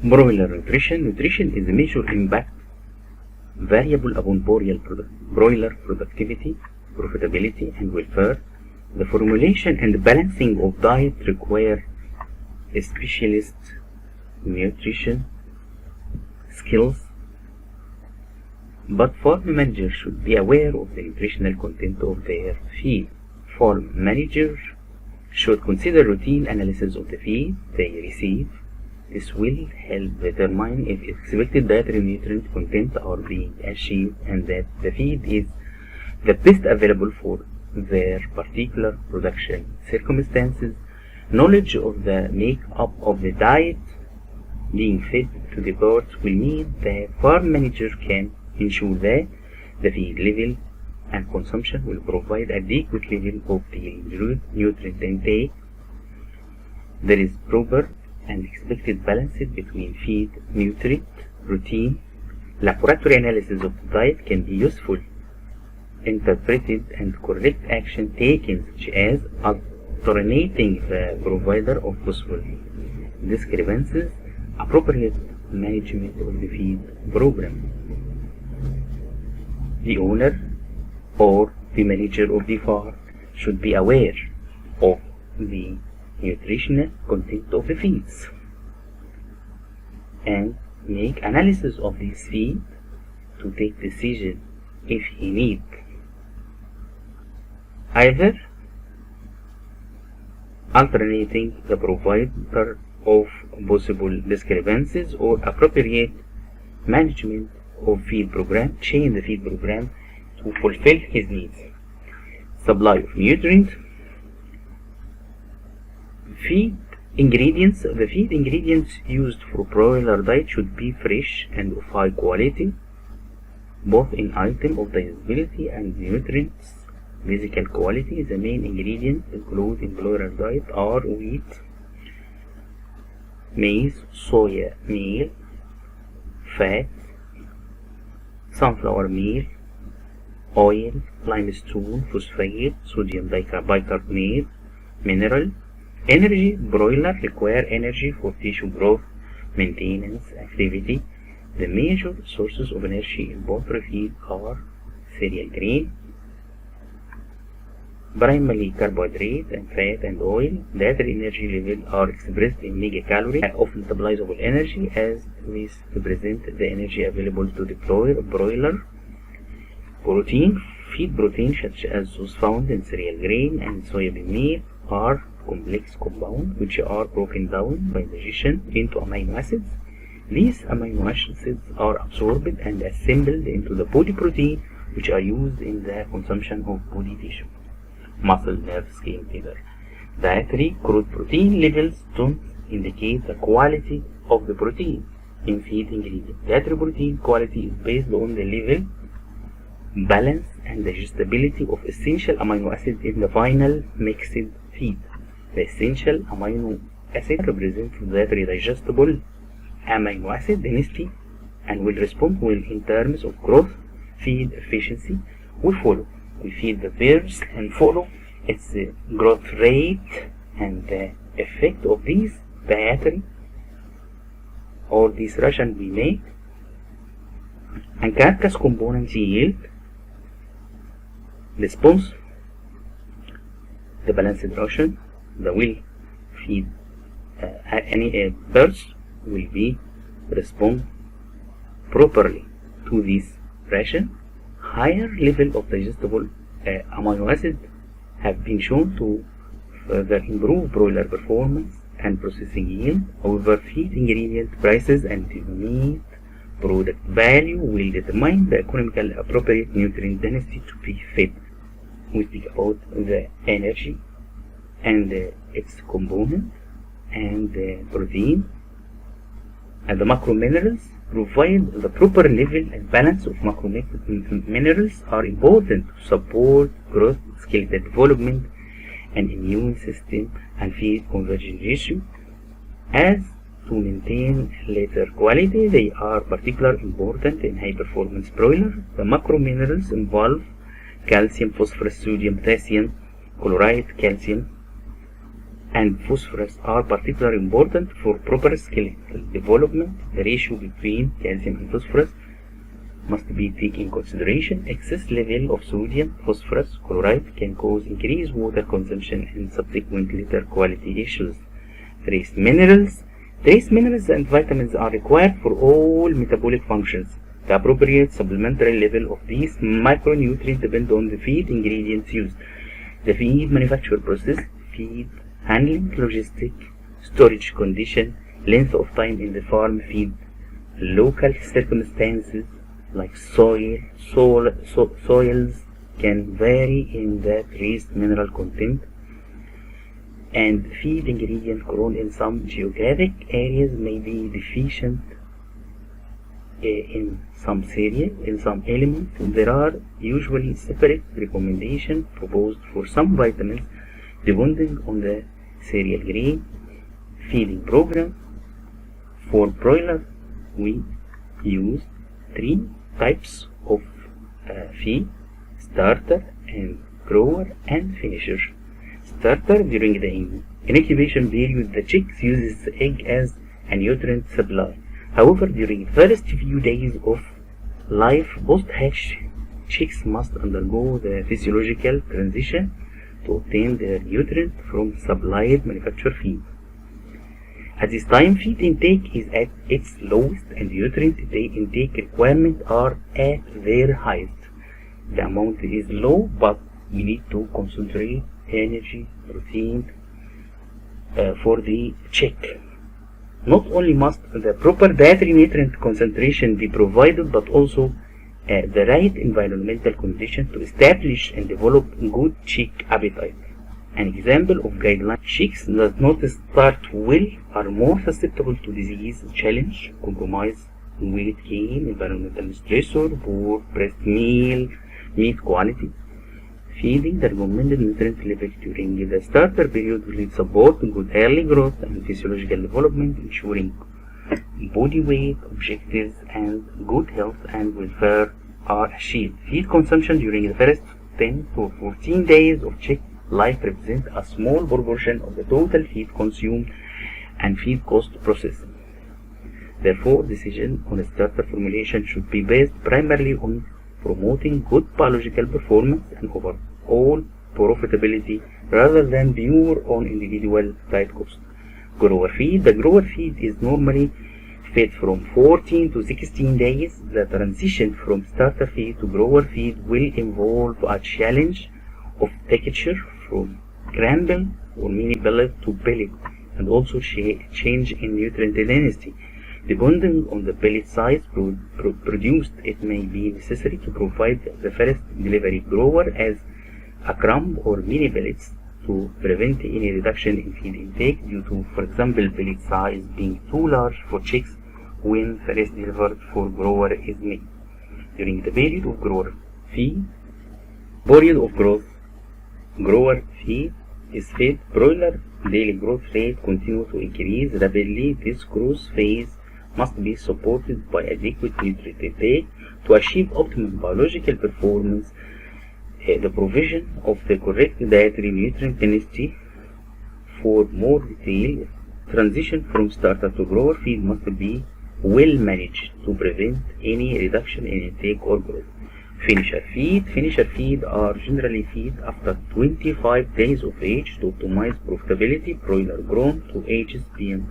Broiler nutrition. Nutrition is a major impact variable upon broiler productivity, profitability, and welfare. The formulation and balancing of diet require a specialist nutrition skills, but farm managers should be aware of the nutritional content of their feed. Farm managers should consider routine analysis of the feed they receive. This will help determine if expected dietary nutrient content are being achieved and that the feed is the best available for their particular production circumstances. Knowledge of the make-up of the diet being fed to the birds will mean the farm manager can ensure that the feed level and consumption will provide adequate level of daily nutrient intake. There is proper and expected balance between feed, nutrient, routine. Laboratory analysis of the diet can be useful. Interpreted and correct action taken, such as alternating the provider of possible discrepancies, appropriate management of the feed program. The owner or the manager of the farm should be aware of the nutritional content of the feeds and make analysis of these feed to take decision if he needs either alternating the provider of possible discrepancies or appropriate management of feed program, change the feed program to fulfill his needs. Supply of nutrients. Feed ingredients. The feed ingredients used for broiler diet should be fresh and of high quality, both in item of digestibility and nutrients. Physical quality. The main ingredients included in broiler diet are wheat, maize, soya meal, fat, sunflower meal, oil, limestone, phosphate, sodium bicarbonate, mineral. Energy. Broiler require energy for tissue growth, maintenance activity. The major sources of energy in poultry feed are cereal grain, primarily carbohydrate and fat and oil. Dietary energy levels are expressed in megacalories of metabolizable energy, as these represent the energy available to the broiler. Protein. Feed protein, such as those found in cereal grain and soybean meal, are complex compounds which are broken down by digestion into amino acids. These amino acids are absorbed and assembled into the body protein, which are used in the consumption of body tissue, muscle, nerve, skin, liver. Dietary crude protein levels don't indicate the quality of the protein in feed ingredients. Dietary protein quality is based on the level, balance, and digestibility of essential amino acids in the final mixed feed. The essential amino acid represents the dietary digestible amino acid density and will respond well in terms of growth. Feed efficiency. We feed the birds and follow its growth rate and the effect of these dietary or this ration we make. And carcass components yield response. The balanced ration. The will feed any birds will be respond properly to this ration. Higher level of digestible amino acid have been shown to further improve broiler performance and processing yield. However, feed ingredient prices and meat product value will determine the economical appropriate nutrient density to be fed. We speak about the energy and its component and the protein and the macro minerals. Provide the proper level and balance of macro minerals are important to support growth, skeletal development, and immune system and feed conversion ratio. As to maintain later quality, they are particularly important in high performance broilers. The macro minerals involve calcium, phosphorus, sodium, potassium, chloride, calcium, and phosphorus are particularly important for proper skeletal development. The ratio between calcium and phosphorus must be taken in consideration. Excess level of sodium phosphorus chloride can cause increased water consumption and subsequent litter quality issues. Trace minerals and vitamins are required for all metabolic functions. The appropriate supplementary level of these micronutrients depend on the feed ingredients used, the feed manufacture process, feed handling, logistic, storage condition, length of time in the farm feed, local circumstances like soils can vary in the trace mineral content, and feed ingredient grown in some geographic areas may be deficient in some cereal, in some elements. There are usually separate recommendations proposed for some vitamins depending on the cereal grain. Feeding program. For broiler, we use 3 types of feed: starter and grower and finisher. Starter: during the incubation period, the chicks uses the egg as a nutrient supply. However, during the first few days of life post-hatch, chicks must undergo the physiological transition to obtain their nutrient from supplied manufactured feed. At this time, feed intake is at its lowest and nutrient intake requirements are at their highest. The amount is low, but we need to concentrate energy, protein for the chick. Not only must the proper dietary nutrient concentration be provided, but also the right environmental conditions to establish and develop good chick appetite. An example of guideline: chicks that not start well are more susceptible to disease, challenge, compromise, weight gain, environmental stressor, poor breast meat quality. Feeding the recommended nutrient level during the starter period will support good early growth and physiological development, ensuring body weight objectives and good health and welfare are achieved. Feed consumption during the first 10 to 14 days of chick life represents a small proportion of the total feed consumed and feed cost processing. Therefore, decision on a starter formulation should be based primarily on promoting good biological performance and overall profitability rather than pure on individual diet cost. Grower feed. The grower feed is normally fed from 14 to 16 days. The transition from starter feed to grower feed will involve a challenge of texture from crumble or mini pellet to pellet, and also change in nutrient density. Depending on the pellet size produced, it may be necessary to provide the first delivery grower as a crumb or mini pellets to prevent any reduction in feed intake due to, for example, pellet size being too large for chicks when first delivered for grower is made. During the period of grower feed, grower feed is fed. Broiler daily growth rate continues to increase rapidly. This growth phase must be supported by adequate nutrient intake to achieve optimum biological performance. The provision of the correct dietary nutrient density. For more detail, transition from starter to grower feed must be well managed to prevent any reduction in intake or growth. Finisher feed. Finisher feed are generally fed after 25 days of age to optimize profitability. Broiler grown to ages beyond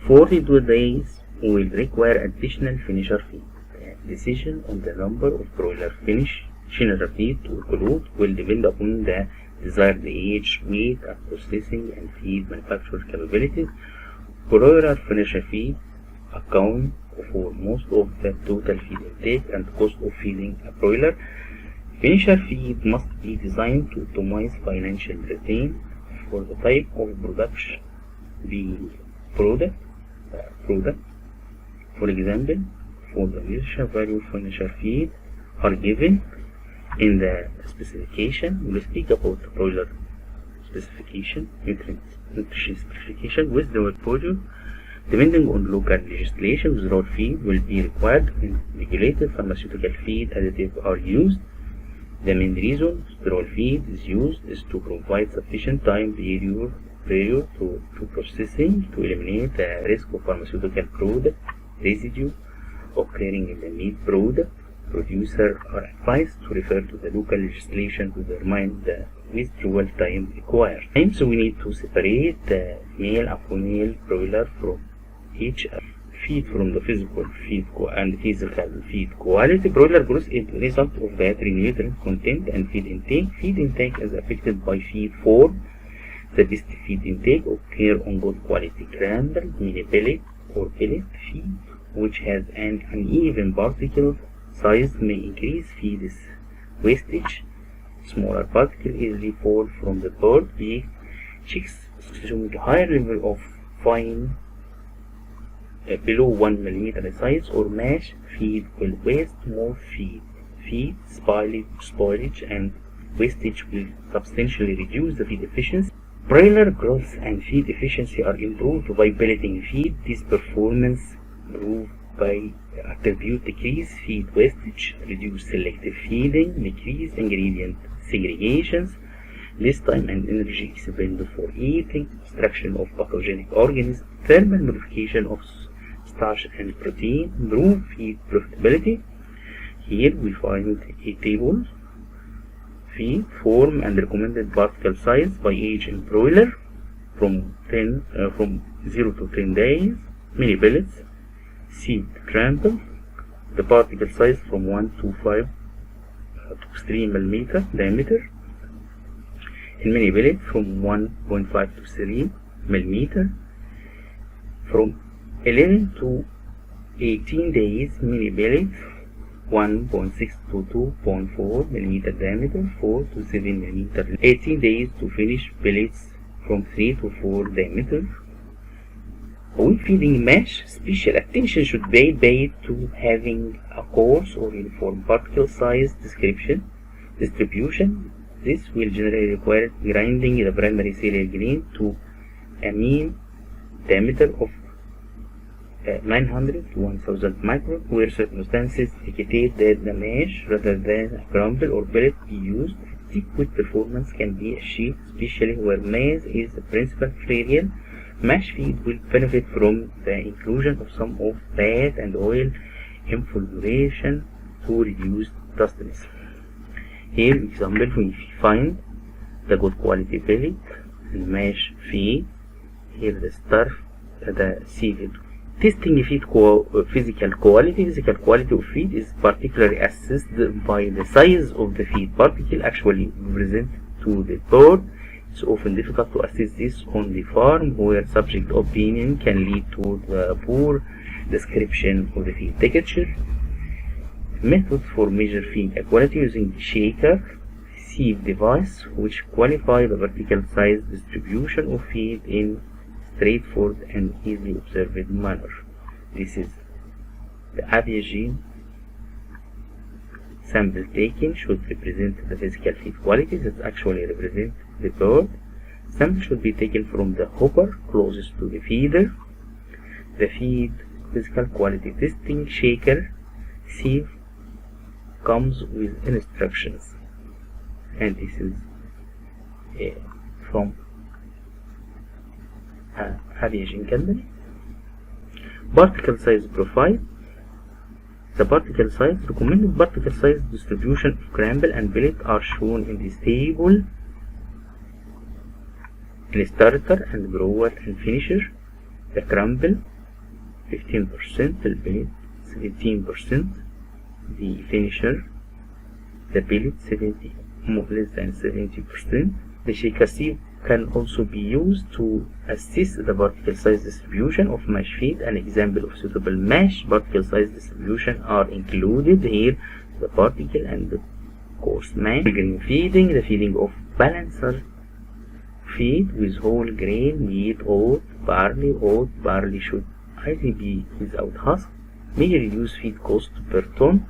42 days will require additional finisher feed. The decision on the number of broiler finisher feed to include will depend upon the desired age, weight, and processing and feed manufacturing capabilities. Broiler finisher feed account for most of the total feed intake and cost of feeding a broiler. Finisher feed must be designed to optimize financial return for the type of production being product. For example, for the nutrition value finisher feed are given in the specification. We will speak about the broiler specification, nutrition specification with the word portfolio. Depending on local legislation, withdrawal feed will be required when regulated pharmaceutical feed additives are used. The main reason withdrawal feed is used is to provide sufficient time period prior to processing to eliminate the risk of pharmaceutical product residue occurring in the meat product. Producer are advised to refer to the local legislation to determine the withdrawal time required. Sometimes we need to separate the male and female broiler from each feed from the physical feed and physical feed quality. Broiler growth is the result of dietary nutrient content and feed intake. Feed intake is affected by feed form. The best feed intake occur on good quality crumble, mini pellet or pellet feed, which has an uneven particle size may increase feed wastage. Smaller particles easily fall from the bird beak. Chicks showing higher level of fine below 1 mm in size or mash feed will waste more feed. Feed spoilage and wastage will substantially reduce the feed efficiency. Broiler growth and feed efficiency are improved by pelleting feed. This performance improved by attribute decrease feed wastage, reduce selective feeding, decrease ingredient segregations, less time and energy expended for eating, extraction of pathogenic organisms, thermal modification of starch and protein, improve feed profitability. Here we find a table: feed form and recommended particle size by age in broiler from 0 to 10 days, mini pellets, seed crumble, the particle size from 1 to 5 to 3 mm diameter, in mini pellet from 1.5 to 3 mm, from 11 to 18 days, mini pellet 1.6 to 2.4 mm diameter, 4 to 7 mm, 18 days to finish pellets from 3 to 4 diameter. When feeding mash, special attention should be paid to having a coarse or uniform particle size distribution. This will generally require grinding the primary cereal grain to a mean diameter of 900 to 1000 micron, where circumstances dictate that the mash rather than a crumble or pellet be used. Adequate performance can be achieved, especially where maize is the principal cereal. Mash feed will benefit from the inclusion of some of fat and oil infiltration to reduce dustiness. Here, example, we find the good quality pellet and mash feed. Here the seed. Testing feed physical quality. Physical quality of feed is particularly assessed by the size of the feed particle actually present to the bird. It's often difficult to assess this on the farm, where subject opinion can lead to the poor description of the feed texture. Methods for measure feed quality using shaker sieve device, which qualify the vertical size distribution of feed in straightforward and easily observed manner. This is the aviation sample taken should represent the physical feed quality that actually represent the bird. Sample should be taken from the hopper closest to the feeder. The feed physical quality testing shaker sieve comes with instructions, and this is from aviation company. Particle size profile. The particle size, recommended particle size distribution of crumble and pellet are shown in this table. In starter and grower and finisher, the crumble 15%, the pellet 17%, the finisher, the pellet less than 70%. The shaker sieve can also be used to assess the particle size distribution of mash feed. An example of suitable mash particle size distribution are included here: the particle and the coarse mash. Grain feeding. The feeding of balancer feed with whole grain, wheat, oat, barley should ideally be without husk, may reduce feed cost per ton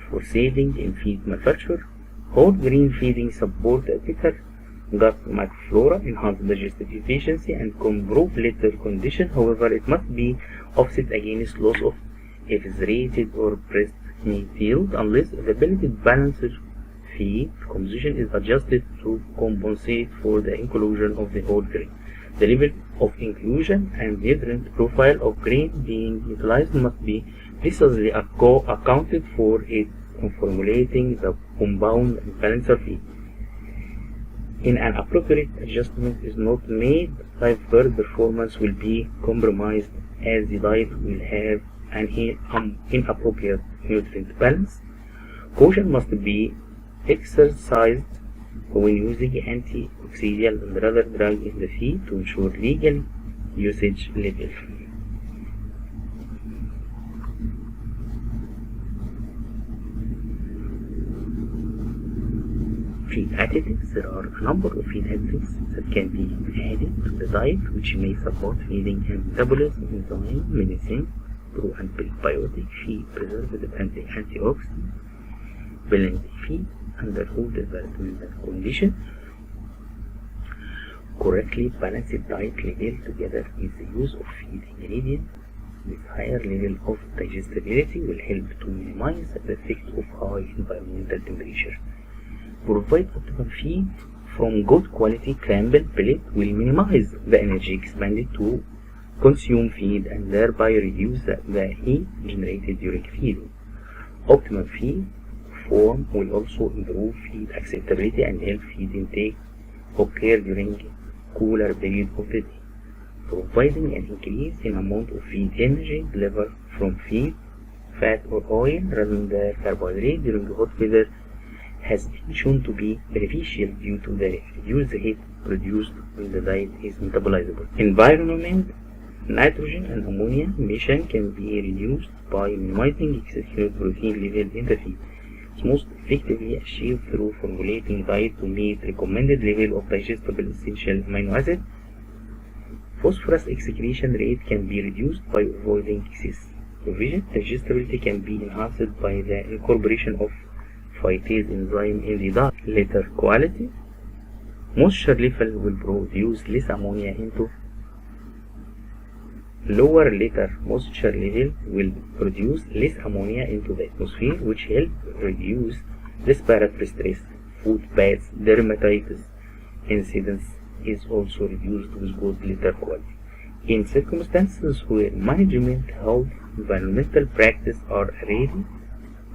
for saving in feed manufacture. Whole grain feeding support a better gut microflora, enhance digestive efficiency, and improve litter condition. However, it must be offset against loss of eviscerated or breast meat yield unless the pelleted balancer feed composition is adjusted to compensate for the inclusion of the whole grain. The level of inclusion and nutrient profile of grain being utilized must be precisely accounted for in formulating the compound and balancer feed. In an appropriate adjustment is not made, livestock performance will be compromised as the diet will have an inappropriate nutrient balance. Caution must be exercised when using antioxidant and other drugs in the feed to ensure legal usage level. Feed additives. There are a number of feed additives that can be added to the diet which may support feeding and metabolism, enzyme, medicine, pro and prebiotic, feed preservative and antioxidant, balanced feed under all developmental conditions. Correctly balanced diet level together with the use of feed ingredients with higher level of digestibility will help to minimize the effect of high environmental temperature. Provide optimal feed from good quality scrambled pellet will minimize the energy expended to consume feed and thereby reduce the heat generated during feeding. Optimal feed form will also improve feed acceptability and help feed intake occur during cooler period of the day, providing an increase in amount of feed energy delivered from feed, fat or oil rather than carbohydrate during hot weather has been shown to be beneficial due to the reduced heat produced when the diet is metabolizable. Environment, nitrogen and ammonia emission can be reduced by minimizing excessive protein level in the feed. It's most effectively achieved through formulating diet to meet recommended level of digestible essential amino acid. Phosphorus excretion rate can be reduced by avoiding excess provision. Digestibility can be enhanced by the incorporation of phytase enzyme in the diet. Litter quality. Moisture level will produce less ammonia into lower litter moisture level will produce less ammonia into the atmosphere, which help reduce respiratory stress. Food baths, dermatitis incidence is also reduced with good litter quality. In circumstances where management, health, environmental practice are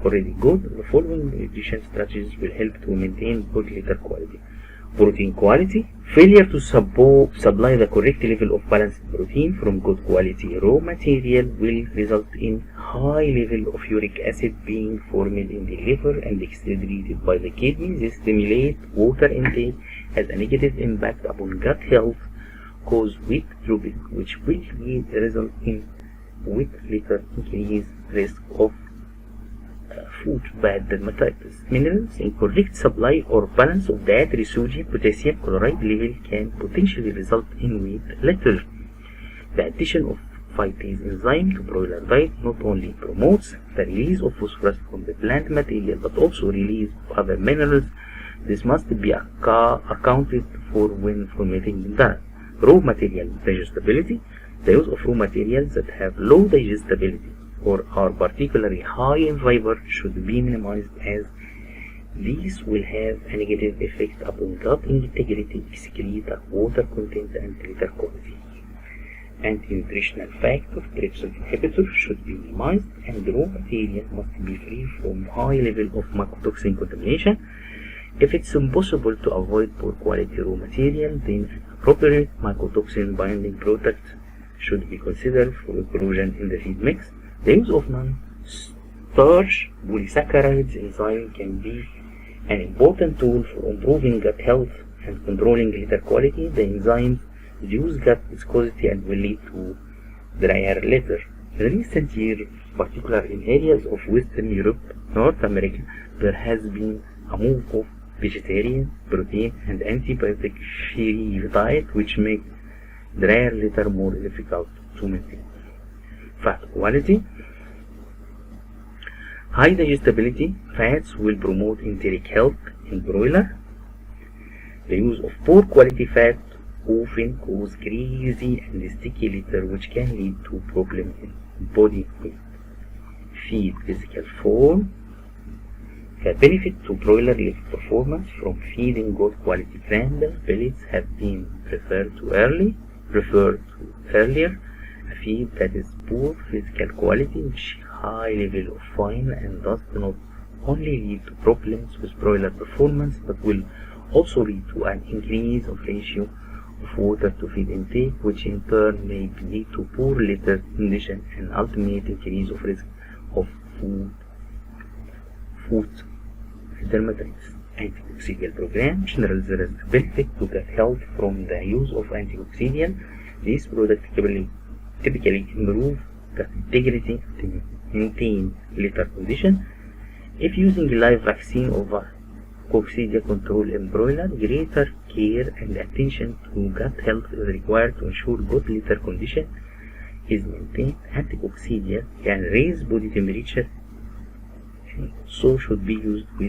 already good, the following nutrition strategies will help to maintain good litter quality. Protein quality. Failure to supply the correct level of balanced protein from good quality raw material will result in high level of uric acid being formed in the liver and excreted by the kidneys. This stimulates water intake, has a negative impact upon gut health, cause weak drooping, which will result in weak litter, increased risk of food bad dermatitis. Minerals. Incorrect supply or balance of dietary sodium potassium chloride level can potentially result in weak litter. The addition of phytase enzyme to broiler diet not only promotes the release of phosphorus from the plant material but also release of other minerals. This must be accounted for when formulating the diet. Raw material digestibility. The use of raw materials that have low digestibility or are particularly high in fiber should be minimized, as these will have a negative effect upon gut integrity, excreta, water content and litter quality. Anti-nutritional factor, trypsin inhibitor should be minimized, and raw material must be free from high level of mycotoxin contamination. If it's impossible to avoid poor quality raw material, then an appropriate mycotoxin binding product should be considered for inclusion in the feed mix. The use of non-starch polysaccharides enzyme can be an important tool for improving gut health and controlling litter quality. The enzymes reduce gut viscosity and will lead to drier litter. In recent years, particularly in areas of Western Europe, North America, there has been a move of vegetarian, protein and antibiotic-free diet, which make drier litter more difficult to maintain. Fat quality. High digestibility fats will promote enteric health in broiler. The use of poor quality fat often cause greasy and sticky litter, which can lead to problems in body weight. Feed physical form. The benefit to broiler lift performance from feeding good quality scrambled pellets have been referred to early. referred to earlier, a feed that is poor physical quality, which high level of fine and dust not only lead to problems with broiler performance, but will also lead to an increase of ratio of water to feed intake, which in turn may lead to poor litter condition and ultimate increase of risk of food dermatitis. Anticoccidial program. In general, there is a benefit to gut health from the use of anticoccidial. These products typically improve gut integrity to maintain litter condition. If using live vaccine over coccidia control in broiler, greater care and attention to gut health is required to ensure good litter condition is maintained. Anticoccidia can raise body temperature, so should be used with